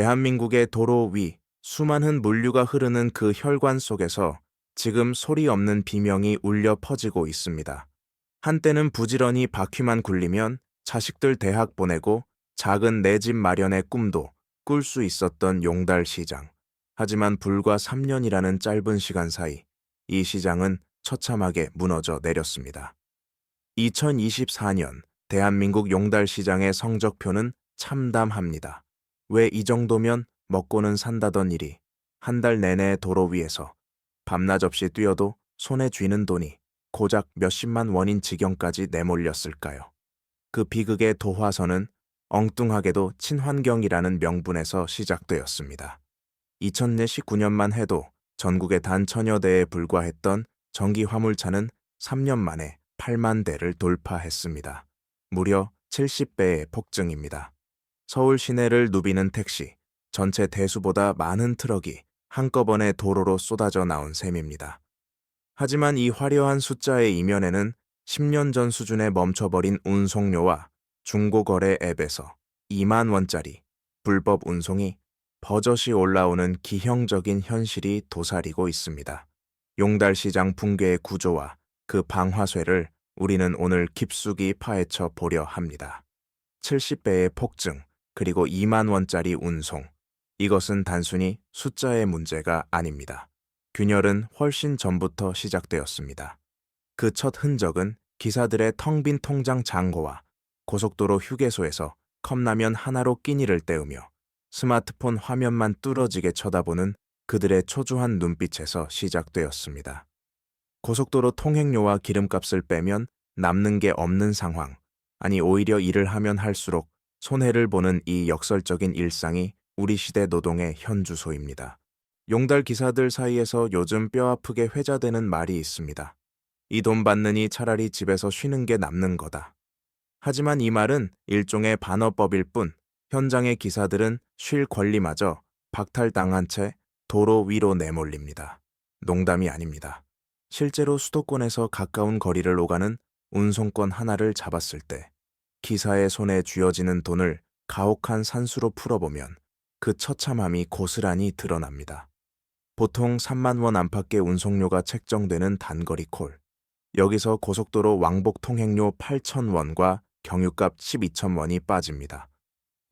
대한민국의 도로 위 수많은 물류가 흐르는 그 혈관 속에서 지금 소리 없는 비명이 울려 퍼지고 있습니다. 한때는 부지런히 바퀴만 굴리면 자식들 대학 보내고 작은 내 집 마련의 꿈도 꿀 수 있었던 용달시장. 하지만 불과 3년이라는 짧은 시간 사이 이 시장은 처참하게 무너져 내렸습니다. 2024년 대한민국 용달시장의 성적표는 참담합니다. 왜 이 정도면 먹고는 산다던 일이 한 달 내내 도로 위에서 밤낮 없이 뛰어도 손에 쥐는 돈이 고작 몇십만 원인 지경까지 내몰렸을까요? 그 비극의 도화선은 엉뚱하게도 친환경이라는 명분에서 시작되었습니다. 2019년만 해도 전국에 단 1000여 대에 불과했던 전기 화물차는 3년 만에 8만 대를 돌파했습니다. 무려 70배의 폭증입니다. 서울 시내를 누비는 택시, 전체 대수보다 많은 트럭이 한꺼번에 도로로 쏟아져 나온 셈입니다. 하지만 이 화려한 숫자의 이면에는 10년 전 수준에 멈춰버린 운송료와 중고거래 앱에서 2만 원짜리 불법 운송이 버젓이 올라오는 기형적인 현실이 도사리고 있습니다. 용달시장 붕괴의 구조와 그 방화쇠를 우리는 오늘 깊숙이 파헤쳐 보려 합니다. 70배의 폭증, 그리고 2만 원짜리 운송. 이것은 단순히 숫자의 문제가 아닙니다. 균열은 훨씬 전부터 시작되었습니다. 그 첫 흔적은 기사들의 텅 빈 통장 잔고와 고속도로 휴게소에서 컵라면 하나로 끼니를 때우며 스마트폰 화면만 뚫어지게 쳐다보는 그들의 초조한 눈빛에서 시작되었습니다. 고속도로 통행료와 기름값을 빼면 남는 게 없는 상황, 아니 오히려 일을 하면 할수록 손해를 보는 이 역설적인 일상이 우리 시대 노동의 현주소입니다. 용달 기사들 사이에서 요즘 뼈아프게 회자되는 말이 있습니다. 이 돈 받느니 차라리 집에서 쉬는 게 남는 거다. 하지만 이 말은 일종의 반어법일 뿐 현장의 기사들은 쉴 권리마저 박탈당한 채 도로 위로 내몰립니다. 농담이 아닙니다. 실제로 수도권에서 가까운 거리를 오가는 운송권 하나를 잡았을 때 기사의 손에 쥐어지는 돈을 가혹한 산수로 풀어보면 그 처참함이 고스란히 드러납니다. 보통 3만 원 안팎의 운송료가 책정되는 단거리 콜. 여기서 고속도로 왕복 통행료 8,000원과 경유값 12,000원이 빠집니다.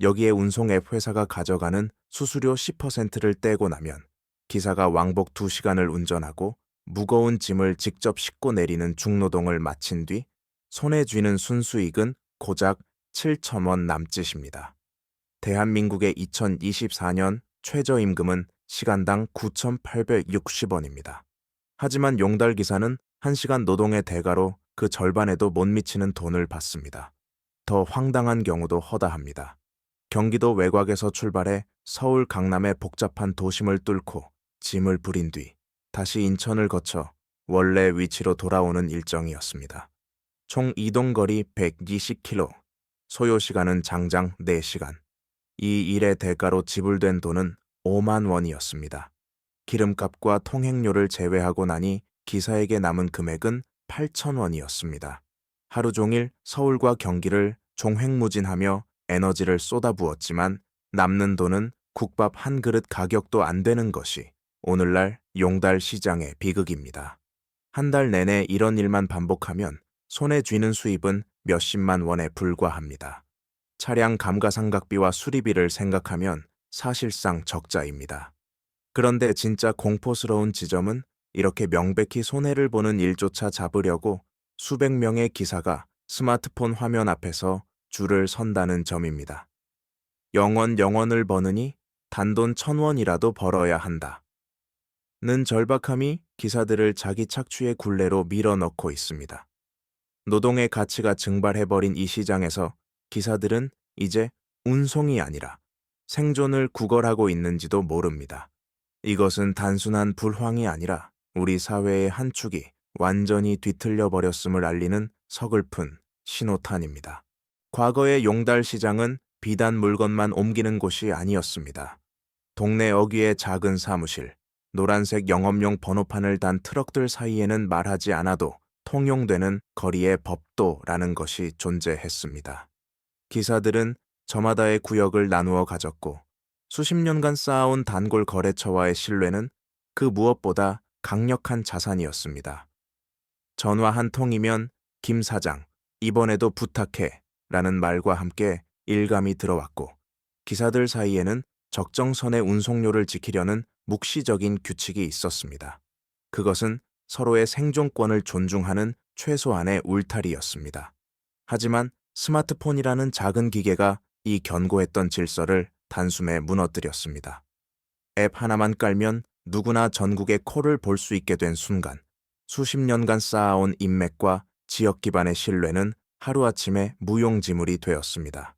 여기에 운송앱 회사가 가져가는 수수료 10%를 떼고 나면 기사가 왕복 2시간을 운전하고 무거운 짐을 직접 싣고 내리는 중노동을 마친 뒤 손에 쥐는 순수익은 고작 7,000원 남짓입니다. 대한민국의 2024년 최저임금은 시간당 9,860원입니다. 하지만 용달 기사는 1시간 노동의 대가로 그 절반에도 못 미치는 돈을 받습니다. 더 황당한 경우도 허다합니다. 경기도 외곽에서 출발해 서울 강남의 복잡한 도심을 뚫고 짐을 부린 뒤 다시 인천을 거쳐 원래 위치로 돌아오는 일정이었습니다. 총 이동거리 120km, 소요시간은 장장 4시간. 이 일의 대가로 지불된 돈은 5만 원이었습니다. 기름값과 통행료를 제외하고 나니 기사에게 남은 금액은 8,000원이었습니다. 하루 종일 서울과 경기를 종횡무진하며 에너지를 쏟아부었지만 남는 돈은 국밥 한 그릇 가격도 안 되는 것이 오늘날 용달 시장의 비극입니다. 한 달 내내 이런 일만 반복하면 손에 쥐는 수입은 몇십만 원에 불과합니다. 차량 감가상각비와 수리비를 생각하면 사실상 적자입니다. 그런데 진짜 공포스러운 지점은 이렇게 명백히 손해를 보는 일조차 잡으려고 수백 명의 기사가 스마트폰 화면 앞에서 줄을 선다는 점입니다. 영원을 버느니 단돈 1,000원이라도 벌어야 한다. 는 절박함이 기사들을 자기 착취의 굴레로 밀어넣고 있습니다. 노동의 가치가 증발해버린 이 시장에서 기사들은 이제 운송이 아니라 생존을 구걸하고 있는지도 모릅니다. 이것은 단순한 불황이 아니라 우리 사회의 한 축이 완전히 뒤틀려 버렸음을 알리는 서글픈 신호탄입니다. 과거의 용달 시장은 비단 물건만 옮기는 곳이 아니었습니다. 동네 어귀의 작은 사무실, 노란색 영업용 번호판을 단 트럭들 사이에는 말하지 않아도 통용되는 거리의 법도라는 것이 존재했습니다. 기사들은 저마다의 구역을 나누어 가졌고 수십 년간 쌓아온 단골 거래처와의 신뢰는 그 무엇보다 강력한 자산이었습니다. 전화 한 통이면 "김 사장, 이번에도 부탁해" 라는 말과 함께 일감이 들어왔고, 기사들 사이에는 적정선의 운송료를 지키려는 묵시적인 규칙이 있었습니다. 그것은 서로의 생존권을 존중하는 최소한의 울타리였습니다. 하지만 스마트폰이라는 작은 기계가 이 견고했던 질서를 단숨에 무너뜨렸습니다. 앱 하나만 깔면 누구나 전국의 콜을 볼 수 있게 된 순간, 수십 년간 쌓아온 인맥과 지역 기반의 신뢰는 하루아침에 무용지물이 되었습니다.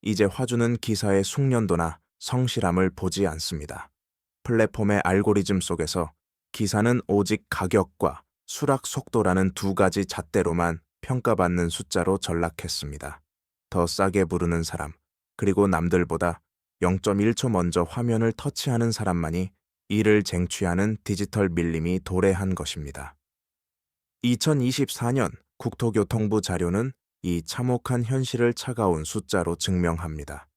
이제 화주는 기사의 숙련도나 성실함을 보지 않습니다. 플랫폼의 알고리즘 속에서 기사는 오직 가격과 수락 속도라는 두 가지 잣대로만 평가받는 숫자로 전락했습니다. 더 싸게 부르는 사람, 그리고 남들보다 0.1초 먼저 화면을 터치하는 사람만이 이를 쟁취하는 디지털 밀림이 도래한 것입니다. 2024년 국토교통부 자료는 이 참혹한 현실을 차가운 숫자로 증명합니다.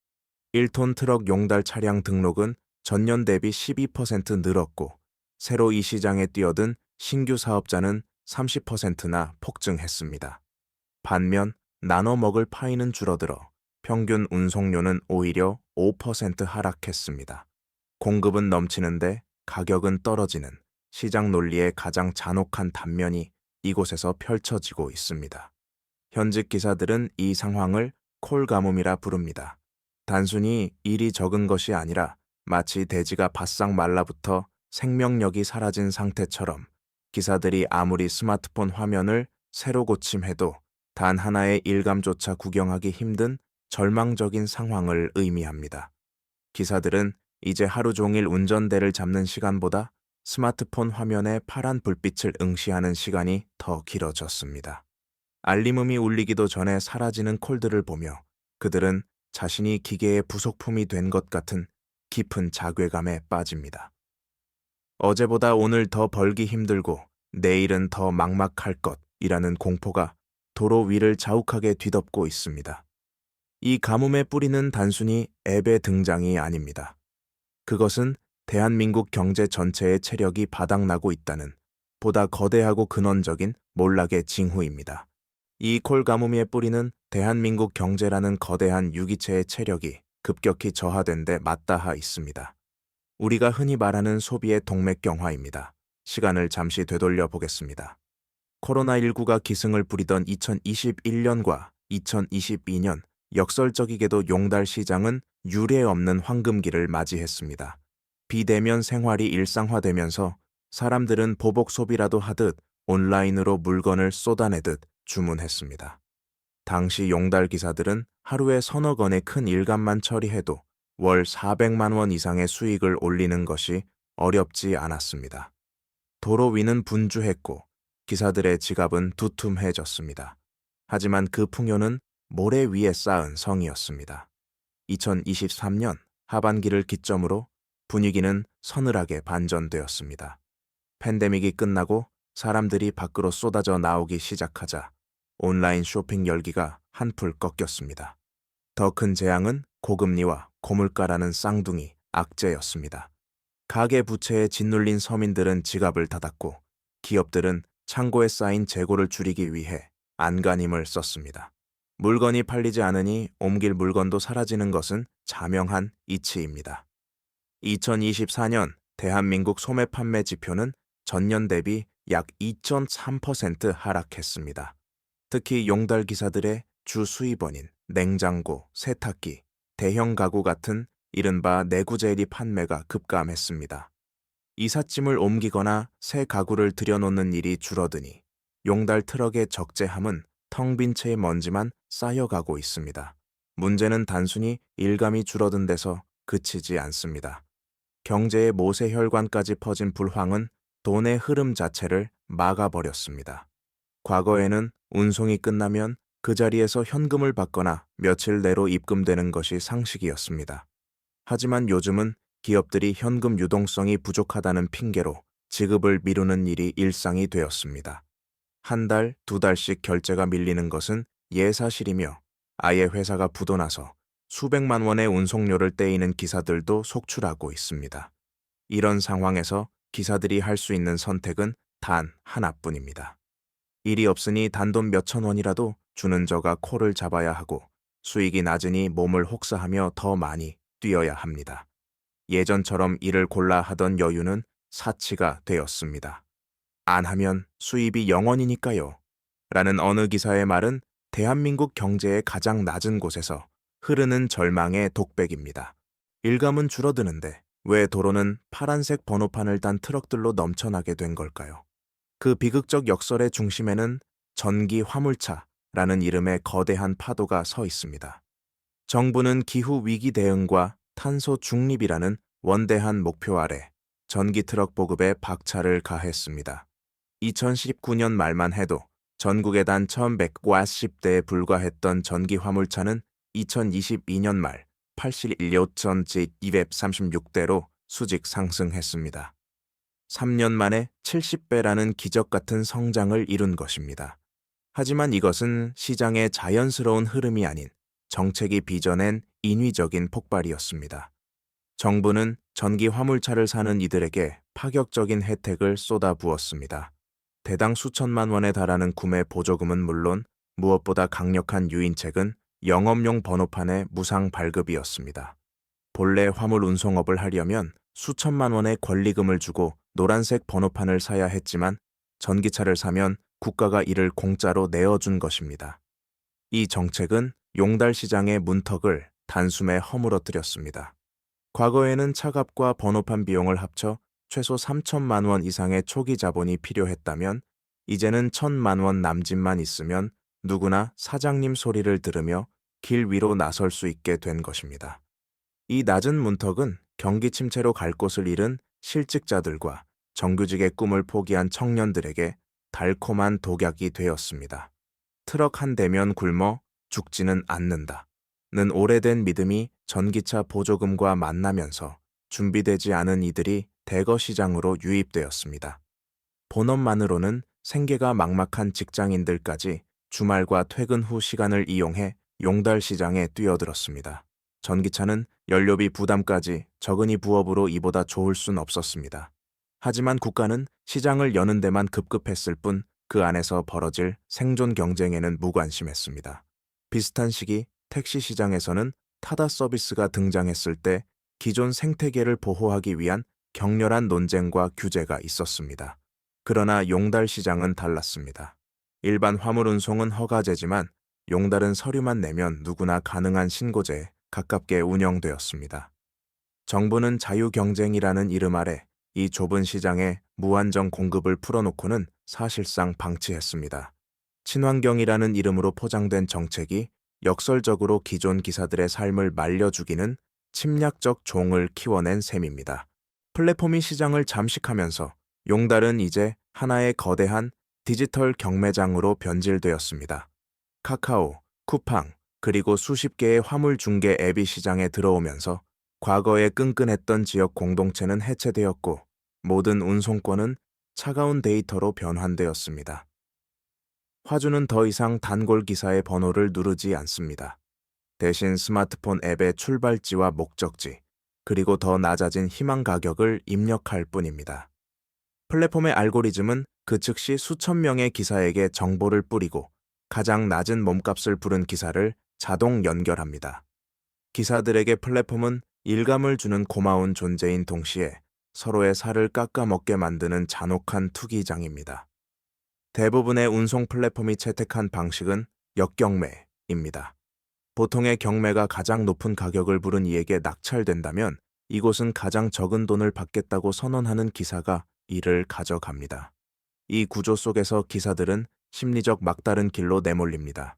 1톤 트럭 용달 차량 등록은 전년 대비 12% 늘었고, 새로 이 시장에 뛰어든 신규 사업자는 30%나 폭증했습니다. 반면 나눠 먹을 파이는 줄어들어 평균 운송료는 오히려 5% 하락했습니다. 공급은 넘치는데 가격은 떨어지는 시장 논리의 가장 잔혹한 단면이 이곳에서 펼쳐지고 있습니다. 현직 기사들은 이 상황을 콜가뭄이라 부릅니다. 단순히 일이 적은 것이 아니라 마치 대지가 바싹 말라붙어 생명력이 사라진 상태처럼, 기사들이 아무리 스마트폰 화면을 새로 고침해도 단 하나의 일감조차 구경하기 힘든 절망적인 상황을 의미합니다. 기사들은 이제 하루 종일 운전대를 잡는 시간보다 스마트폰 화면의 파란 불빛을 응시하는 시간이 더 길어졌습니다. 알림음이 울리기도 전에 사라지는 콜들을 보며 그들은 자신이 기계의 부속품이 된 것 같은 깊은 자괴감에 빠집니다. 어제보다 오늘 더 벌기 힘들고 내일은 더 막막할 것이라는 공포가 도로 위를 자욱하게 뒤덮고 있습니다. 이 가뭄의 뿌리는 단순히 앱의 등장이 아닙니다. 그것은 대한민국 경제 전체의 체력이 바닥나고 있다는 보다 거대하고 근원적인 몰락의 징후입니다. 이 콜가뭄의 뿌리는 대한민국 경제라는 거대한 유기체의 체력이 급격히 저하된 데 맞닿아 있습니다. 우리가 흔히 말하는 소비의 동맥경화입니다. 시간을 잠시 되돌려 보겠습니다. 코로나19가 기승을 부리던 2021년과 2022년, 역설적이게도 용달 시장은 유례 없는 황금기를 맞이했습니다. 비대면 생활이 일상화되면서 사람들은 보복 소비라도 하듯 온라인으로 물건을 쏟아내듯 주문했습니다. 당시 용달 기사들은 하루에 서너 건의 큰 일감만 처리해도 월 400만 원 이상의 수익을 올리는 것이 어렵지 않았습니다. 도로 위는 분주했고 기사들의 지갑은 두툼해졌습니다. 하지만 그 풍요는 모래 위에 쌓은 성이었습니다. 2023년 하반기를 기점으로 분위기는 서늘하게 반전되었습니다. 팬데믹이 끝나고 사람들이 밖으로 쏟아져 나오기 시작하자 온라인 쇼핑 열기가 한풀 꺾였습니다. 더 큰 재앙은 고금리와 고물가라는 쌍둥이 악재였습니다. 가계 부채에 짓눌린 서민들은 지갑을 닫았고 기업들은 창고에 쌓인 재고를 줄이기 위해 안간힘을 썼습니다. 물건이 팔리지 않으니 옮길 물건도 사라지는 것은 자명한 이치입니다. 2024년 대한민국 소매 판매 지표는 전년 대비 약 2.3% 하락했습니다. 특히 용달 기사들의 주 수입원인 냉장고, 세탁기, 대형 가구 같은 이른바 내구재리 판매가 급감했습니다. 이삿짐을 옮기거나 새 가구를 들여놓는 일이 줄어드니 용달 트럭의 적재함은 텅 빈 채의 먼지만 쌓여가고 있습니다. 문제는 단순히 일감이 줄어든 데서 그치지 않습니다. 경제의 모세혈관까지 퍼진 불황은 돈의 흐름 자체를 막아버렸습니다. 과거에는 운송이 끝나면 그 자리에서 현금을 받거나 며칠 내로 입금되는 것이 상식이었습니다. 하지만 요즘은 기업들이 현금 유동성이 부족하다는 핑계로 지급을 미루는 일이 일상이 되었습니다. 한 달, 두 달씩 결제가 밀리는 것은 예사실이며 아예 회사가 부도나서 수백만 원의 운송료를 떼이는 기사들도 속출하고 있습니다. 이런 상황에서 기사들이 할 수 있는 선택은 단 하나뿐입니다. 일이 없으니 단돈 몇천 원이라도 주는 저가 코를 잡아야 하고 수익이 낮으니 몸을 혹사하며 더 많이 뛰어야 합니다. 예전처럼 일을 골라 하던 여유는 사치가 되었습니다. 안 하면 수입이 0원이니까요. 라는 어느 기사의 말은 대한민국 경제의 가장 낮은 곳에서 흐르는 절망의 독백입니다. 일감은 줄어드는데 왜 도로는 파란색 번호판을 단 트럭들로 넘쳐나게 된 걸까요? 그 비극적 역설의 중심에는 전기 화물차라는 이름의 거대한 파도가 서 있습니다. 정부는 기후 위기 대응과 탄소 중립이라는 원대한 목표 아래 전기 트럭 보급에 박차를 가했습니다. 2019년 말만 해도 전국에 단 1,150대에 불과했던 전기 화물차는 2022년 말 81여236대로 수직 상승했습니다. 3년 만에 70배라는 기적 같은 성장을 이룬 것입니다. 하지만 이것은 시장의 자연스러운 흐름이 아닌 정책이 빚어낸 인위적인 폭발이었습니다. 정부는 전기 화물차를 사는 이들에게 파격적인 혜택을 쏟아부었습니다. 대당 수천만 원에 달하는 구매 보조금은 물론 무엇보다 강력한 유인책은 영업용 번호판의 무상 발급이었습니다. 본래 화물 운송업을 하려면 수천만 원의 권리금을 주고 노란색 번호판을 사야 했지만 전기차를 사면 국가가 이를 공짜로 내어준 것입니다. 이 정책은 용달 시장의 문턱을 단숨에 허물어뜨렸습니다. 과거에는 차값과 번호판 비용을 합쳐 최소 3천만 원 이상의 초기 자본이 필요했다면 이제는 1,000만 원 남짓만 있으면 누구나 사장님 소리를 들으며 길 위로 나설 수 있게 된 것입니다. 이 낮은 문턱은 경기 침체로 갈 곳을 잃은 실직자들과 정규직의 꿈을 포기한 청년들에게 달콤한 독약이 되었습니다. 트럭 한 대면 굶어 죽지는 않는다. 는 오래된 믿음이 전기차 보조금과 만나면서 준비되지 않은 이들이 대거 시장으로 유입되었습니다. 본업만으로는 생계가 막막한 직장인들까지 주말과 퇴근 후 시간을 이용해 용달 시장에 뛰어들었습니다. 전기차는 연료비 부담까지 적은이 부업으로 이보다 좋을 순 없었습니다. 하지만 국가는 시장을 여는 데만 급급했을 뿐 그 안에서 벌어질 생존 경쟁에는 무관심했습니다. 비슷한 시기 택시 시장에서는 타다 서비스가 등장했을 때 기존 생태계를 보호하기 위한 격렬한 논쟁과 규제가 있었습니다. 그러나 용달 시장은 달랐습니다. 일반 화물 운송은 허가제지만 용달은 서류만 내면 누구나 가능한 신고제에 가깝게 운영되었습니다. 정부는 자유경쟁이라는 이름 아래 이 좁은 시장에 무한정 공급을 풀어놓고는 사실상 방치했습니다. 친환경이라는 이름으로 포장된 정책이 역설적으로 기존 기사들의 삶을 말려 죽이는 침략적 종을 키워낸 셈입니다. 플랫폼이 시장을 잠식하면서 용달은 이제 하나의 거대한 디지털 경매장으로 변질되었습니다. 카카오, 쿠팡, 그리고 수십 개의 화물 중개 앱이 시장에 들어오면서 과거에 끈끈했던 지역 공동체는 해체되었고 모든 운송권은 차가운 데이터로 변환되었습니다. 화주는 더 이상 단골 기사의 번호를 누르지 않습니다. 대신 스마트폰 앱의 출발지와 목적지, 그리고 더 낮아진 희망 가격을 입력할 뿐입니다. 플랫폼의 알고리즘은 그 즉시 수천 명의 기사에게 정보를 뿌리고 가장 낮은 몸값을 부른 기사를 자동 연결합니다. 기사들에게 플랫폼은 일감을 주는 고마운 존재인 동시에 서로의 살을 깎아먹게 만드는 잔혹한 투기장입니다. 대부분의 운송 플랫폼이 채택한 방식은 역경매입니다. 보통의 경매가 가장 높은 가격을 부른 이에게 낙찰된다면 이곳은 가장 적은 돈을 받겠다고 선언하는 기사가 이를 가져갑니다. 이 구조 속에서 기사들은 심리적 막다른 길로 내몰립니다.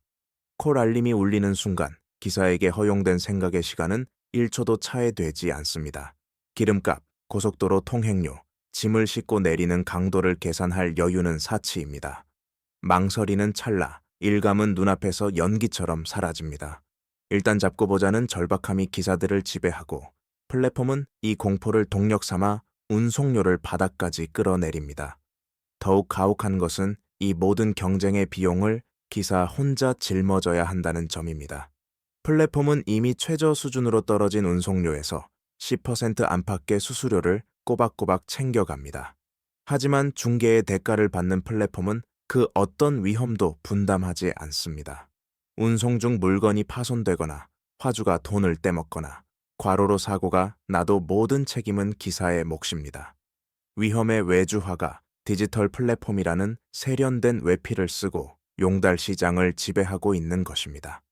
콜 알림이 울리는 순간 기사에게 허용된 생각의 시간은 1초도 차해되지 않습니다. 기름값, 고속도로 통행료, 짐을 싣고 내리는 강도를 계산할 여유는 사치입니다. 망설이는 찰나, 일감은 눈앞에서 연기처럼 사라집니다. 일단 잡고 보자는 절박함이 기사들을 지배하고 플랫폼은 이 공포를 동력 삼아 운송료를 바닥까지 끌어내립니다. 더욱 가혹한 것은 이 모든 경쟁의 비용을 기사 혼자 짊어져야 한다는 점입니다. 플랫폼은 이미 최저 수준으로 떨어진 운송료에서 10% 안팎의 수수료를 꼬박꼬박 챙겨갑니다. 하지만 중개의 대가를 받는 플랫폼은 그 어떤 위험도 분담하지 않습니다. 운송 중 물건이 파손되거나 화주가 돈을 떼먹거나 과로로 사고가 나도 모든 책임은 기사의 몫입니다. 위험의 외주화가 디지털 플랫폼이라는 세련된 외피를 쓰고 용달 시장을 지배하고 있는 것입니다.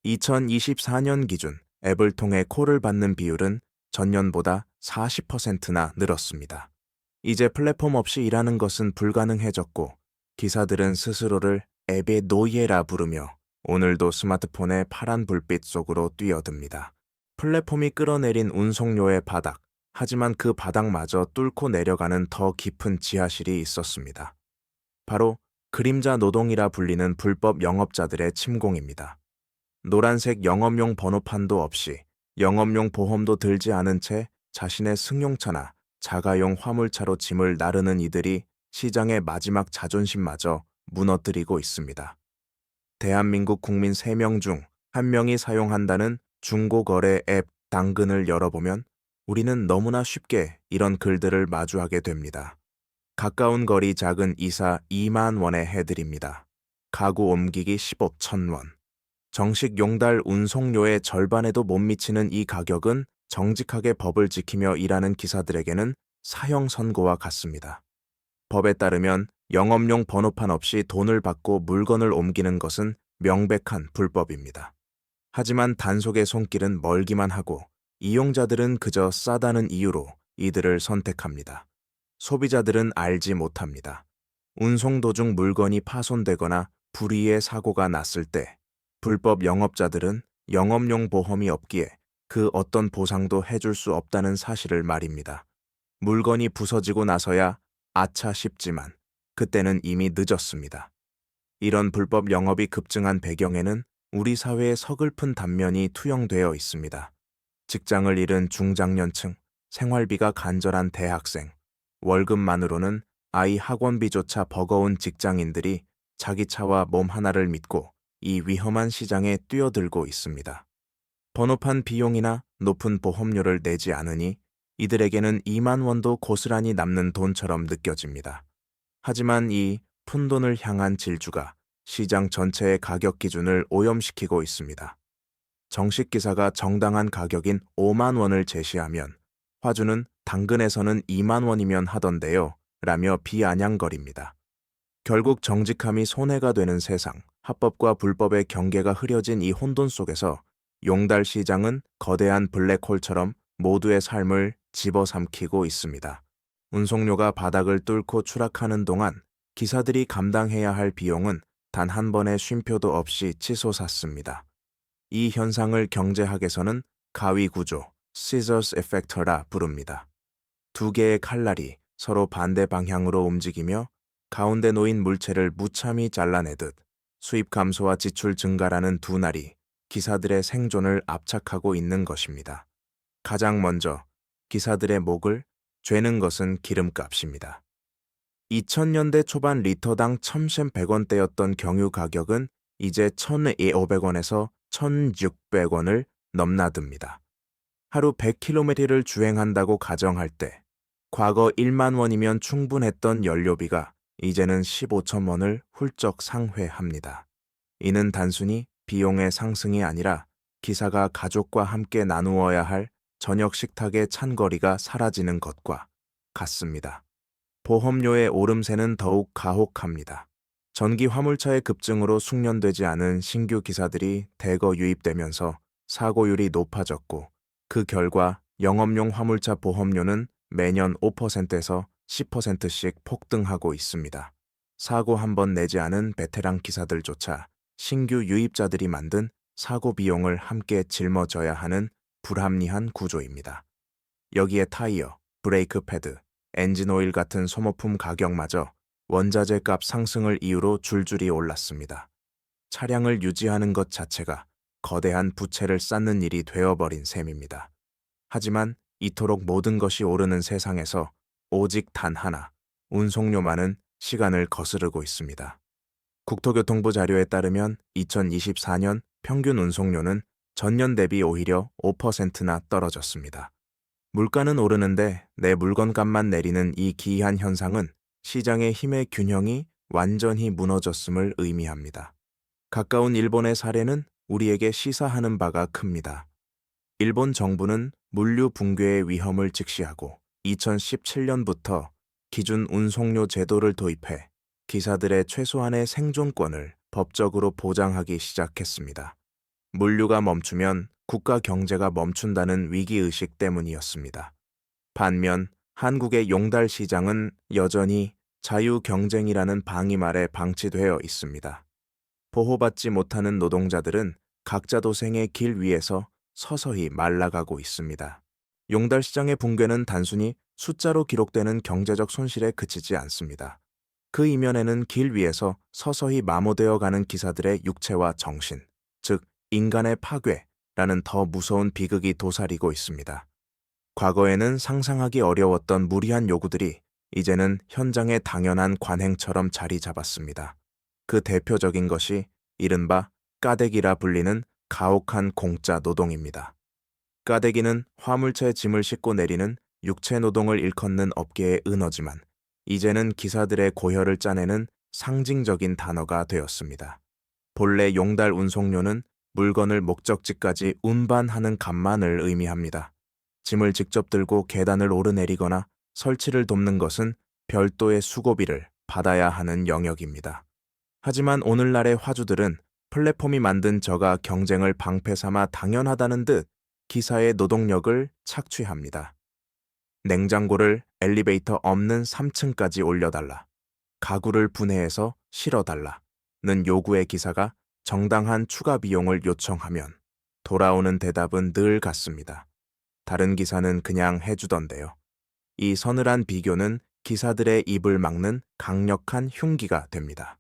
2024년 기준 앱을 통해 콜을 받는 비율은 전년보다 40%나 늘었습니다. 이제 플랫폼 없이 일하는 것은 불가능해졌고 기사들은 스스로를 앱의 노예라 부르며 오늘도 스마트폰의 파란 불빛 속으로 뛰어듭니다. 플랫폼이 끌어내린 운송료의 바닥, 하지만 그 바닥마저 뚫고 내려가는 더 깊은 지하실이 있었습니다. 바로 그림자 노동이라 불리는 불법 영업자들의 침공입니다. 노란색 영업용 번호판도 없이 영업용 보험도 들지 않은 채 자신의 승용차나 자가용 화물차로 짐을 나르는 이들이 시장의 마지막 자존심마저 무너뜨리고 있습니다. 대한민국 국민 3명 중 1명이 사용한다는 중고거래 앱 당근을 열어보면 우리는 너무나 쉽게 이런 글들을 마주하게 됩니다. 가까운 거리 작은 이사 2만 원에 해드립니다. 가구 옮기기 15,000원. 정식 용달 운송료의 절반에도 못 미치는 이 가격은 정직하게 법을 지키며 일하는 기사들에게는 사형 선고와 같습니다. 법에 따르면 영업용 번호판 없이 돈을 받고 물건을 옮기는 것은 명백한 불법입니다. 하지만 단속의 손길은 멀기만 하고 이용자들은 그저 싸다는 이유로 이들을 선택합니다. 소비자들은 알지 못합니다. 운송 도중 물건이 파손되거나 불의의 사고가 났을 때 불법 영업자들은 영업용 보험이 없기에 그 어떤 보상도 해줄 수 없다는 사실을 말입니다. 물건이 부서지고 나서야 아차 싶지만 그때는 이미 늦었습니다. 이런 불법 영업이 급증한 배경에는 우리 사회의 서글픈 단면이 투영되어 있습니다. 직장을 잃은 중장년층, 생활비가 간절한 대학생, 월급만으로는 아이 학원비조차 버거운 직장인들이 자기 차와 몸 하나를 믿고 이 위험한 시장에 뛰어들고 있습니다. 번호판 비용이나 높은 보험료를 내지 않으니 이들에게는 2만 원도 고스란히 남는 돈처럼 느껴집니다. 하지만 이 푼돈을 향한 질주가 시장 전체의 가격 기준을 오염시키고 있습니다. 정식 기사가 정당한 가격인 5만 원을 제시하면 화주는 당근에서는 2만 원이면 하던데요 라며 비아냥거립니다. 결국 정직함이 손해가 되는 세상, 합법과 불법의 경계가 흐려진 이 혼돈 속에서 용달 시장은 거대한 블랙홀처럼 모두의 삶을 집어삼키고 있습니다. 운송료가 바닥을 뚫고 추락하는 동안 기사들이 감당해야 할 비용은 단 한 번의 쉼표도 없이 치솟았습니다. 이 현상을 경제학에서는 가위구조, scissors effect라 부릅니다. 두 개의 칼날이 서로 반대 방향으로 움직이며 가운데 놓인 물체를 무참히 잘라내듯 수입 감소와 지출 증가라는 두 날이 기사들의 생존을 압착하고 있는 것입니다. 가장 먼저 기사들의 목을 죄는 것은 기름값입니다. 2000년대 초반 리터당 1,100원대였던 경유 가격은 이제 1,500원에서 1,600원을 넘나듭니다. 하루 100km를 주행한다고 가정할 때 과거 1만 원이면 충분했던 연료비가 이제는 15,000원을 훌쩍 상회합니다. 이는 단순히 비용의 상승이 아니라 기사가 가족과 함께 나누어야 할 저녁 식탁의 찬거리가 사라지는 것과 같습니다. 보험료의 오름세는 더욱 가혹합니다. 전기 화물차의 급증으로 숙련되지 않은 신규 기사들이 대거 유입되면서 사고율이 높아졌고 그 결과 영업용 화물차 보험료는 매년 5%에서 10%씩 폭등하고 있습니다. 사고 한 번 내지 않은 베테랑 기사들조차 신규 유입자들이 만든 사고 비용을 함께 짊어져야 하는 불합리한 구조입니다. 여기에 타이어, 브레이크 패드, 엔진오일 같은 소모품 가격마저 원자재 값 상승을 이유로 줄줄이 올랐습니다. 차량을 유지하는 것 자체가 거대한 부채를 쌓는 일이 되어버린 셈입니다. 하지만 이토록 모든 것이 오르는 세상에서 오직 단 하나, 운송료만은 시간을 거스르고 있습니다. 국토교통부 자료에 따르면 2024년 평균 운송료는 전년 대비 오히려 5%나 떨어졌습니다. 물가는 오르는데 내 물건값만 내리는 이 기이한 현상은 시장의 힘의 균형이 완전히 무너졌음을 의미합니다. 가까운 일본의 사례는 우리에게 시사하는 바가 큽니다. 일본 정부는 물류 붕괴의 위험을 직시하고 2017년부터 기준 운송료 제도를 도입해 기사들의 최소한의 생존권을 법적으로 보장하기 시작했습니다. 물류가 멈추면 국가 경제가 멈춘다는 위기의식 때문이었습니다. 반면 한국의 용달 시장은 여전히 자유 경쟁이라는 방임 아래 방치되어 있습니다. 보호받지 못하는 노동자들은 각자 도생의 길 위에서 서서히 말라가고 있습니다. 용달 시장의 붕괴는 단순히 숫자로 기록되는 경제적 손실에 그치지 않습니다. 그 이면에는 길 위에서 서서히 마모되어 가는 기사들의 육체와 정신, 즉 인간의 파괴라는 더 무서운 비극이 도사리고 있습니다. 과거에는 상상하기 어려웠던 무리한 요구들이 이제는 현장의 당연한 관행처럼 자리 잡았습니다. 그 대표적인 것이 이른바 까대기라 불리는 가혹한 공짜 노동입니다. 까대기는 화물차에 짐을 싣고 내리는 육체 노동을 일컫는 업계의 은어지만 이제는 기사들의 고혈을 짜내는 상징적인 단어가 되었습니다. 본래 용달 운송료는 물건을 목적지까지 운반하는 값만을 의미합니다. 짐을 직접 들고 계단을 오르내리거나 설치를 돕는 것은 별도의 수고비를 받아야 하는 영역입니다. 하지만 오늘날의 화주들은 플랫폼이 만든 저가 경쟁을 방패 삼아 당연하다는 듯 기사의 노동력을 착취합니다. 냉장고를 엘리베이터 없는 3층까지 올려달라. 가구를 분해해서 실어달라는 요구의 기사가 정당한 추가 비용을 요청하면 돌아오는 대답은 늘 같습니다. 다른 기사는 그냥 해주던데요. 이 서늘한 비교는 기사들의 입을 막는 강력한 흉기가 됩니다.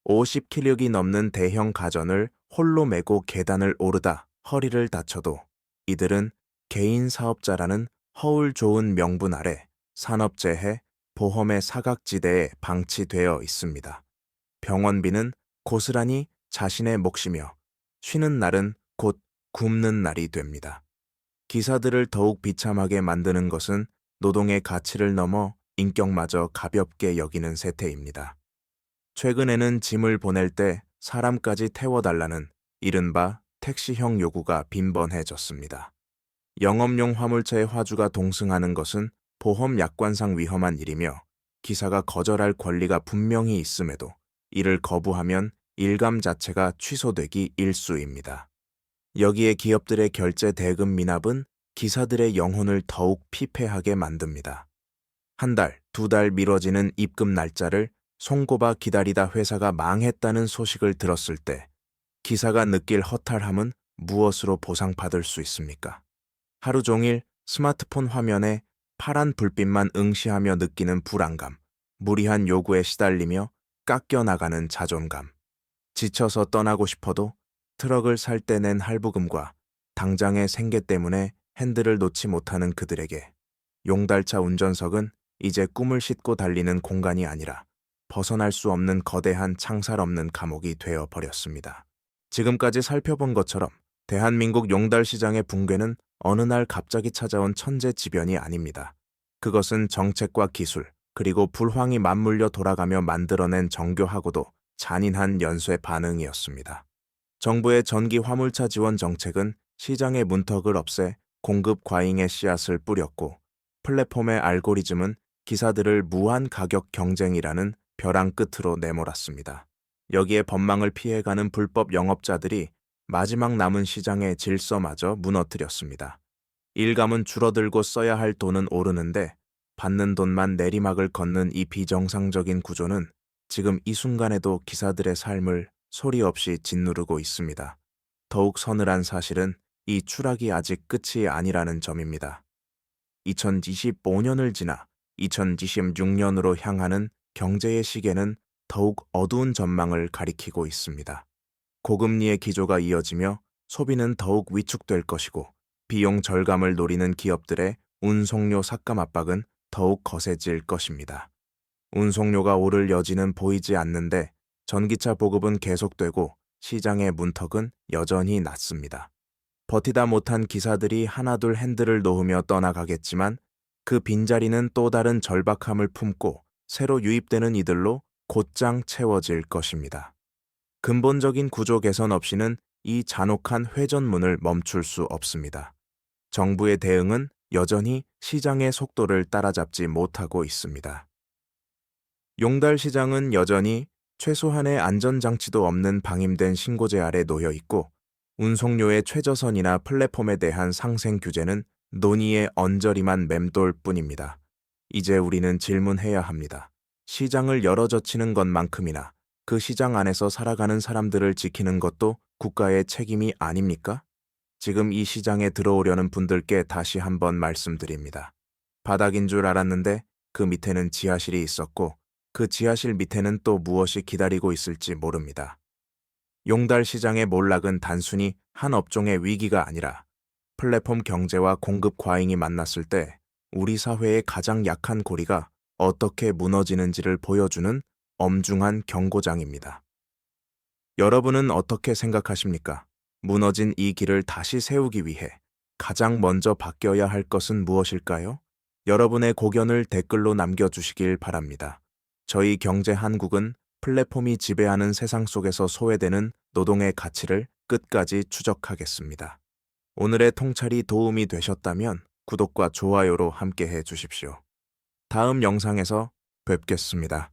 50kg이 넘는 대형 가전을 홀로 메고 계단을 오르다 허리를 다쳐도 이들은 개인 사업자라는 허울 좋은 명분 아래 산업재해, 보험의 사각지대에 방치되어 있습니다. 병원비는 고스란히 자신의 몫이며 쉬는 날은 곧 굶는 날이 됩니다. 기사들을 더욱 비참하게 만드는 것은 노동의 가치를 넘어 인격마저 가볍게 여기는 세태입니다. 최근에는 짐을 보낼 때 사람까지 태워달라는 이른바 택시형 요구가 빈번해졌습니다. 영업용 화물차의 화주가 동승하는 것은 보험 약관상 위험한 일이며 기사가 거절할 권리가 분명히 있음에도 이를 거부하면 일감 자체가 취소되기 일쑤입니다. 여기에 기업들의 결제 대금 미납은 기사들의 영혼을 더욱 피폐하게 만듭니다. 한 달, 두 달 미뤄지는 입금 날짜를 손꼽아 기다리다 회사가 망했다는 소식을 들었을 때 기사가 느낄 허탈함은 무엇으로 보상받을 수 있습니까? 하루 종일 스마트폰 화면에 파란 불빛만 응시하며 느끼는 불안감, 무리한 요구에 시달리며 깎여나가는 자존감. 지쳐서 떠나고 싶어도 트럭을 살 때 낸 할부금과 당장의 생계 때문에 핸들을 놓지 못하는 그들에게 용달차 운전석은 이제 꿈을 싣고 달리는 공간이 아니라 벗어날 수 없는 거대한 창살 없는 감옥이 되어버렸습니다. 지금까지 살펴본 것처럼 대한민국 용달 시장의 붕괴는 어느 날 갑자기 찾아온 천재지변이 아닙니다. 그것은 정책과 기술, 그리고 불황이 맞물려 돌아가며 만들어낸 정교하고도 잔인한 연쇄 반응이었습니다. 정부의 전기 화물차 지원 정책은 시장의 문턱을 없애 공급 과잉의 씨앗을 뿌렸고 플랫폼의 알고리즘은 기사들을 무한 가격 경쟁이라는 벼랑 끝으로 내몰았습니다. 여기에 법망을 피해가는 불법 영업자들이 마지막 남은 시장의 질서마저 무너뜨렸습니다. 일감은 줄어들고 써야 할 돈은 오르는데 받는 돈만 내리막을 걷는 이 비정상적인 구조는 지금 이 순간에도 기사들의 삶을 소리 없이 짓누르고 있습니다. 더욱 서늘한 사실은 이 추락이 아직 끝이 아니라는 점입니다. 2025년을 지나 2026년으로 향하는 경제의 시계는 더욱 어두운 전망을 가리키고 있습니다. 고금리의 기조가 이어지며 소비는 더욱 위축될 것이고 비용 절감을 노리는 기업들의 운송료 삭감 압박은 더욱 거세질 것입니다. 운송료가 오를 여지는 보이지 않는데 전기차 보급은 계속되고 시장의 문턱은 여전히 낮습니다. 버티다 못한 기사들이 하나둘 핸들을 놓으며 떠나가겠지만 그 빈자리는 또 다른 절박함을 품고 새로 유입되는 이들로 곧장 채워질 것입니다. 근본적인 구조 개선 없이는 이 잔혹한 회전문을 멈출 수 없습니다. 정부의 대응은 여전히 시장의 속도를 따라잡지 못하고 있습니다. 용달 시장은 여전히 최소한의 안전장치도 없는 방임된 신고제 아래 놓여 있고 운송료의 최저선이나 플랫폼에 대한 상생 규제는 논의의 언저리만 맴돌 뿐입니다. 이제 우리는 질문해야 합니다. 시장을 열어젖히는 것만큼이나 그 시장 안에서 살아가는 사람들을 지키는 것도 국가의 책임이 아닙니까? 지금 이 시장에 들어오려는 분들께 다시 한번 말씀드립니다. 바닥인 줄 알았는데 그 밑에는 지하실이 있었고 그 지하실 밑에는 또 무엇이 기다리고 있을지 모릅니다. 용달 시장의 몰락은 단순히 한 업종의 위기가 아니라 플랫폼 경제와 공급 과잉이 만났을 때 우리 사회의 가장 약한 고리가 어떻게 무너지는지를 보여주는 엄중한 경고장입니다. 여러분은 어떻게 생각하십니까? 무너진 이 길을 다시 세우기 위해 가장 먼저 바뀌어야 할 것은 무엇일까요? 여러분의 고견을 댓글로 남겨주시길 바랍니다. 저희 경제 한국은 플랫폼이 지배하는 세상 속에서 소외되는 노동의 가치를 끝까지 추적하겠습니다. 오늘의 통찰이 도움이 되셨다면 구독과 좋아요로 함께해 주십시오. 다음 영상에서 뵙겠습니다.